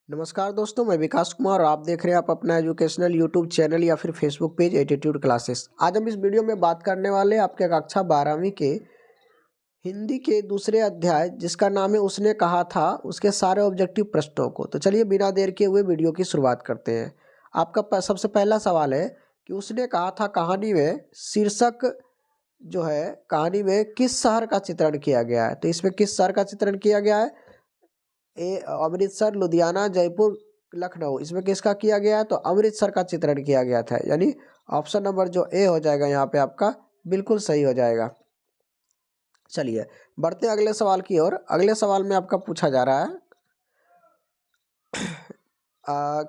नमस्कार दोस्तों, मैं विकास कुमार और आप देख रहे हैं आप अपना एजुकेशनल यूट्यूब चैनल या फिर फेसबुक पेज एटीट्यूड क्लासेस। आज हम इस वीडियो में बात करने वाले हैं आपके कक्षा 12वीं के हिंदी के दूसरे अध्याय जिसका नाम है उसने कहा था उसके सारे ऑब्जेक्टिव प्रश्नों को। तो चलिए बिना देर किए हुए वीडियो की शुरुआत करते हैं। आपका सबसे पहला सवाल है कि उसने कहा था कहानी में शीर्षक जो है कहानी में किस शहर का चित्रण किया गया है। तो इसमें किस शहर का चित्रण किया गया है? अमृतसर, लुधियाना, जयपुर, लखनऊ। इसमें किसका किया गया है? तो अमृतसर का चित्रण किया गया था। यानी ऑप्शन नंबर जो ए हो जाएगा यहाँ पे आपका बिल्कुल सही हो जाएगा। चलिए बढ़ते हैं अगले सवाल की ओर। अगले सवाल में आपका पूछा जा रहा है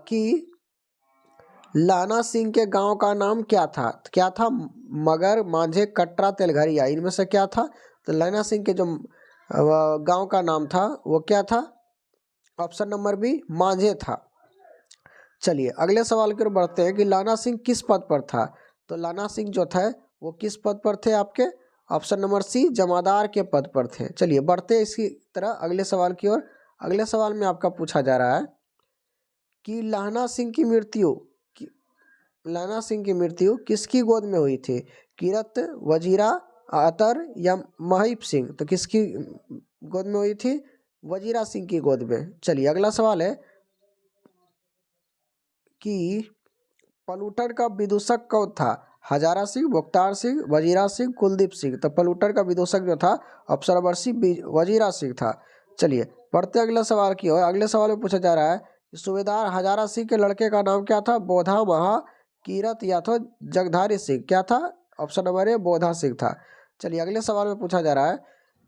कि लाना सिंह के गांव का नाम क्या था? क्या था? मगर, मांझे, कटरा, तेलघरिया। इनमें से क्या था? तो लाना सिंह के जो गांव का नाम था वो क्या था? ऑप्शन नंबर बी मांझे था। चलिए अगले सवाल की ओर बढ़ते हैं कि लाना सिंह किस पद पर था। तो लाना सिंह जो था वो किस पद पर थे आपके? ऑप्शन नंबर सी जमादार के पद पर थे। चलिए बढ़ते हैं इसी तरह अगले सवाल की ओर। अगले सवाल में आपका पूछा जा रहा है कि लाना सिंह की मृत्यु किसकी गोद में हुई थी? किरत, वजीरा, अतर या महिप सिंह? तो किसकी गोद में हुई थी? वजीरा सिंह की गोद में। चलिए अगला सवाल है कि पलूटन का विदूषक कौन था? हजारा सिंह, मुख्तार सिंह, वजीरा सिंह, कुलदीप सिंह। तो पलूटन का विदूषक जो था option number C Wazira Singh था। चलिए बढ़ते अगले सवाल की ओर। अगले सवाल में पूछा जा रहा है कि सूबेदार हजारा सिंह के लड़के का नाम क्या था? बोधा, महा, कीरत या तो जगधारी सिंह? क्या था? ऑप्शन नंबर ए बोधा सिंह था। चलिए अगले सवाल में पूछा जा रहा है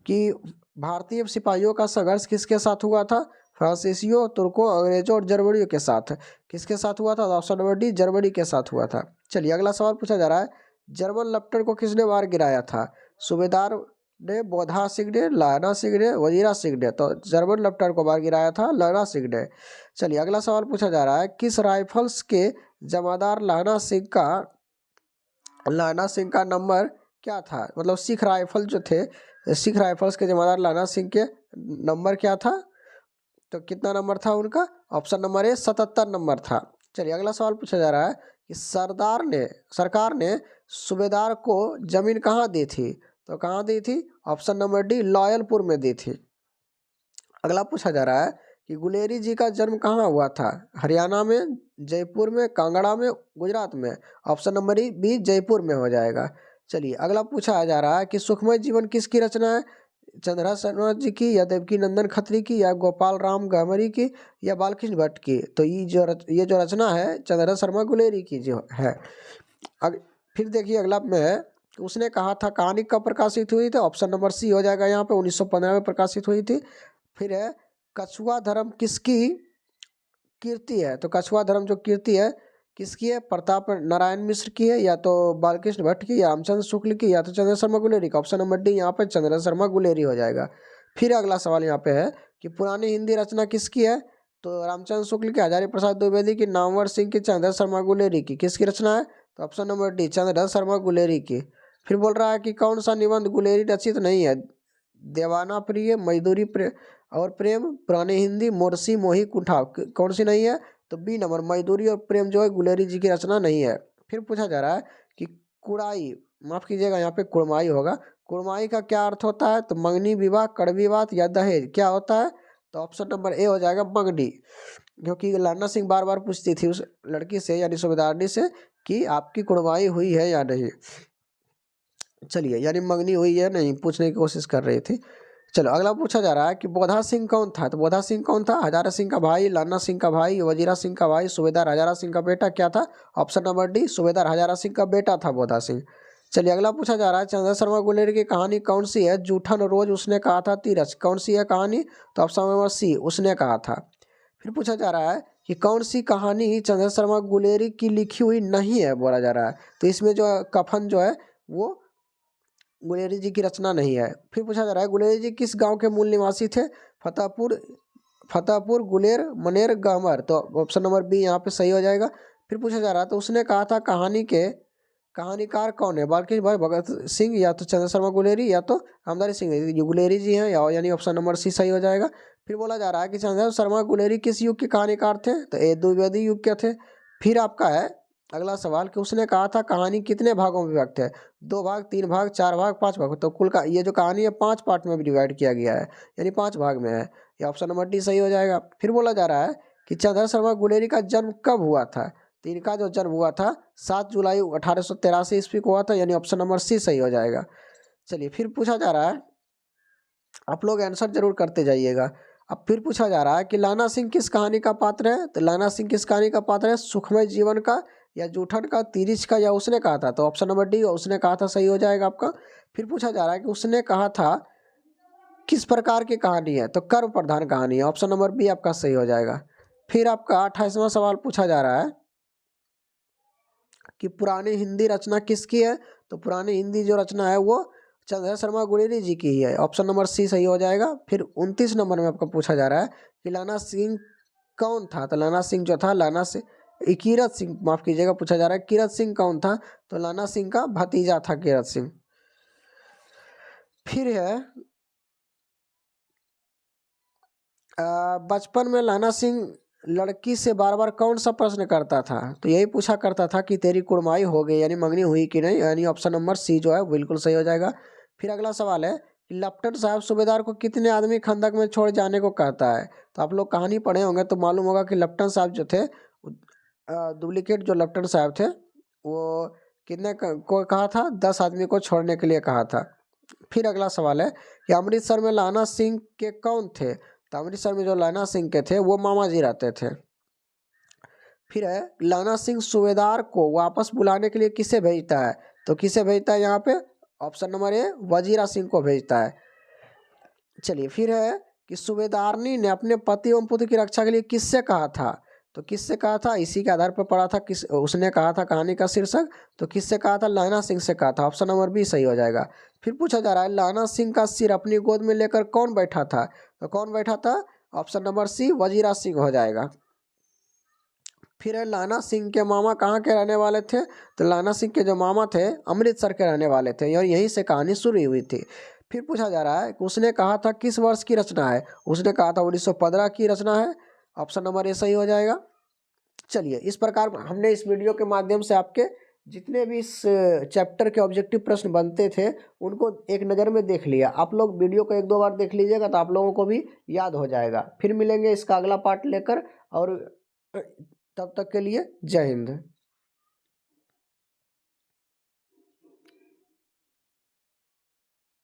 कि भारतीय सिपाहियों का संघर्ष किसके साथ हुआ था? फ्रांसीसियों, तुर्कों, अंग्रेजों और जर्मनियों के साथ। किसके साथ हुआ था? ऑप्शन नंबर डी जर्मनी के साथ हुआ था। चलिए अगला सवाल पूछा जा रहा है जर्मन लेफ्टिनेंट को किसने मार गिराया था? सूबेदार ने, बोधा सिंह ने, लाना सिंह ने, वजीरा सिंह ने? तो जर्मन लेफ्टिनेंट को मार गिराया था लाना सिंह ने। चलिए अगला सवाल पूछा जा रहा है किस राइफल्स के जमादार लाना सिंह का नंबर क्या था? मतलब सिख राइफल जो थे, सिख राइफल्स के जमादार लाना सिंह के नंबर क्या था? तो कितना नंबर था उनका? ऑप्शन नंबर ए 77 नंबर था। चलिए अगला सवाल पूछा जा रहा है कि सरकार ने सूबेदार को जमीन कहाँ दी थी? तो कहाँ दी थी? ऑप्शन नंबर डी लॉयलपुर में दी थी। अगला पूछा जा रहा है कि गुलेरी जी का जन्म कहाँ हुआ था? हरियाणा में, जयपुर में, कांगड़ा में, गुजरात में? ऑप्शन नंबर बी जयपुर में हो जाएगा। चलिए अगला पूछा जा रहा है कि सुखमय जीवन किसकी रचना है? चंद्रा शर्मा जी की या देवकी नंदन खत्री की या गोपाल राम गहमरी की या बालकृष्ण भट्ट की? तो ये जो रचना है चंद्रा शर्मा गुलेरी की जो है। फिर देखिए अगला में है उसने कहा था कहानी कब प्रकाशित हुई थी? ऑप्शन नंबर सी हो जाएगा यहाँ पे 1915 में प्रकाशित हुई थी। फिर है कछुआ धर्म किसकी कीर्ति है? तो कछुआ धर्म जो कीर्ति है किसकी है? प्रताप नारायण मिश्र की है या तो बालकृष्ण भट्ट की या रामचंद्र शुक्ल की या तो चंद्र शर्मा गुलेरी का? ऑप्शन नंबर डी यहाँ पे चंद्र शर्मा गुलेरी हो जाएगा। फिर अगला सवाल यहाँ पे है कि पुरानी हिंदी रचना किसकी है? तो रामचंद्र शुक्ल की, हजारी प्रसाद द्विवेदी की, नामवर सिंह की, चंद्र शर्मा गुलेरी की? किसकी रचना है? तो option number D Chandra Sharma Guleri की। फिर बोल रहा है कि कौन सा निबंध गुलेरी रचित नहीं है? देवाना प्रिय, मजदूरी और प्रेम, पुरानी हिंदी, मोरसी, मोही, कुठाव? कौन सी नहीं है? तो बी नंबर मजदूरी और प्रेम जो है गुलेरी जी की रचना नहीं है। फिर पूछा जा रहा है कि कुड़ाई, माफ कीजिएगा यहाँ पे कुड़माई होगा, कुड़माई का क्या अर्थ होता है? तो मंगनी, विवाह, कड़वी बात या दहेज? क्या होता है? तो ऑप्शन नंबर ए हो जाएगा मंगनी। क्योंकि लाना सिंह बार बार पूछती थी उस लड़की से यानी सूबेदारनी से कि आपकी कुड़माई हुई है या नहीं। चलिए यानी मंगनी हुई है नहीं पूछने की कोशिश कर रही थी। चलो अगला पूछा जा रहा है कि बोधा सिंह कौन था? तो बोधा सिंह कौन था? हजारा सिंह का भाई, लाना सिंह का भाई, वजीरा सिंह का भाई, सूबेदार हजारा सिंह का बेटा? क्या था? ऑप्शन नंबर डी सूबेदार हजारा सिंह का बेटा था बोधा सिंह। चलिए अगला पूछा जा रहा है चंद्र शर्मा गुलेरी की कहानी कौन सी है? जूठन रोज उसने कहा था तीरथ? कौन सी है कहानी? तो ऑप्शन नंबर सी उसने कहा था। फिर पूछा जा रहा है कि कौन सी कहानी चंद्र शर्मा गुलेरी की लिखी हुई नहीं है बोला जा रहा है? तो इसमें जो कफन जो है वो गुलेरी जी की रचना नहीं है। फिर पूछा जा रहा है गुलेरी जी किस गांव के मूल निवासी थे? फतेहपुर, गुलेर, मनेर, गहमर? तो ऑप्शन नंबर बी यहाँ पे सही हो जाएगा। फिर पूछा जा रहा है तो उसने कहा था कहानी के कहानीकार कौन है? बाल्की भाई भगत सिंह, या तो चंद्र शर्मा गुलेरी, या तो रामधारी सिंह। ये गुलेरी जी हैं, यानी ऑप्शन नंबर सी सही हो जाएगा। फिर बोला जा रहा है कि चंद्र शर्मा गुलेरी किस युग के कहानीकार थे? तो ये द्विवेदी युग के थे। फिर आपका है अगला सवाल कि उसने कहा था कहानी कितने भागों में विभक्त है? 2 भाग, 3 भाग, 4 भाग, 5 भाग। तो कुल का ये जो कहानी है 5 पार्ट में भी डिवाइड किया गया है, यानी 5 भाग में है। ये ऑप्शन नंबर डी सही हो जाएगा। फिर बोला जा रहा है कि चंद्र शर्मा गुलेरी का जन्म कब हुआ था? तो इनका जो जन्म हुआ था 7 जुलाई 1883 ईस्वी को हुआ था, यानी ऑप्शन नंबर सी सही हो जाएगा। चलिए फिर पूछा जा रहा है, आप लोग आंसर जरूर करते जाइएगा। अब फिर पूछा जा रहा है कि लाना सिंह किस कहानी का पात्र है? तो लाना सिंह किस कहानी का पात्र है? सुखमय जीवन का, या जूठन का, तिरिच का, या उसने कहा था? तो ऑप्शन नंबर डी उसने कहा था सही हो जाएगा आपका। फिर पूछा जा रहा है कि उसने कहा था किस प्रकार की कहानी है? तो कर्म प्रधान कहानी है, ऑप्शन नंबर बी आपका सही हो जाएगा। फिर आपका 28वां सवाल पूछा जा रहा है कि पुरानी हिंदी रचना किसकी है? तो पुरानी हिंदी जो रचना है वो चंद्र शर्मा गुलेरी जी की ही है, ऑप्शन नंबर सी सही हो जाएगा। फिर 29 नंबर में आपका पूछा जा रहा है कि लाना सिंह कौन था? तो लाना सिंह जो था, लाना सिंह कीरत सिंह, माफ कीजिएगा, पूछा जा रहा है कीरत सिंह कौन था? तो लाना सिंह का भतीजा था कीरत सिंह। फिर है बचपन में लाना सिंह लड़की से बार बार कौन सा प्रश्न करता था? तो यही पूछा करता था कि तेरी कुड़माई हो गई, यानी मंगनी हुई कि नहीं, यानी ऑप्शन नंबर सी जो है बिल्कुल सही हो जाएगा। फिर अगला सवाल है कि लेफ्टिनेंट साहब सूबेदार को कितने आदमी खंदक में छोड़ जाने को कहता है? तो आप लोग कहानी पढ़े होंगे तो मालूम होगा कि लेफ्टिनेंट साहब जो थे, डुप्लीकेट जो लेफ्टिनेंट साहब थे, वो कितने को कहा था? 10 आदमी को छोड़ने के लिए कहा था। फिर अगला सवाल है कि अमृतसर में लाना सिंह के कौन थे? तो अमृतसर में जो लाना सिंह के थे वो मामा जी रहते थे। फिर है लाना सिंह सूबेदार को वापस बुलाने के लिए किसे भेजता है? तो किसे भेजता है यहाँ पे? Option number A Wazira Singh को भेजता है। चलिए फिर है कि सूबेदारनी ने अपने पति एवं पुत्र की रक्षा के लिए किससे कहा था? तो किससे कहा था? इसी के आधार पर पढ़ा था, किस उसने कहा था कहानी का शीर्षक। तो किससे कहा था? लाना सिंह से कहा था, ऑप्शन नंबर बी सही हो जाएगा। फिर पूछा जा रहा है लाना सिंह का सिर अपनी गोद में लेकर कौन बैठा था? तो कौन बैठा था? Option number C Wazira Singh हो जाएगा। फिर है लाना सिंह के मामा कहाँ के रहने वाले थे? तो लाना सिंह के जो मामा थे अमृतसर के रहने वाले थे, और यहीं से कहानी शुरू हुई थी। फिर पूछा जा रहा है कि उसने कहा था किस वर्ष की रचना है? उसने कहा था 1915 की रचना है, ऑप्शन नंबर ए सही हो जाएगा। चलिए इस प्रकार हमने इस वीडियो के माध्यम से आपके जितने भी इस चैप्टर के ऑब्जेक्टिव प्रश्न बनते थे उनको एक नज़र में देख लिया। आप लोग वीडियो को 1-2 बार देख लीजिएगा तो आप लोगों को भी याद हो जाएगा। फिर मिलेंगे इसका अगला पार्ट लेकर, और तब तक के लिए जय हिंद।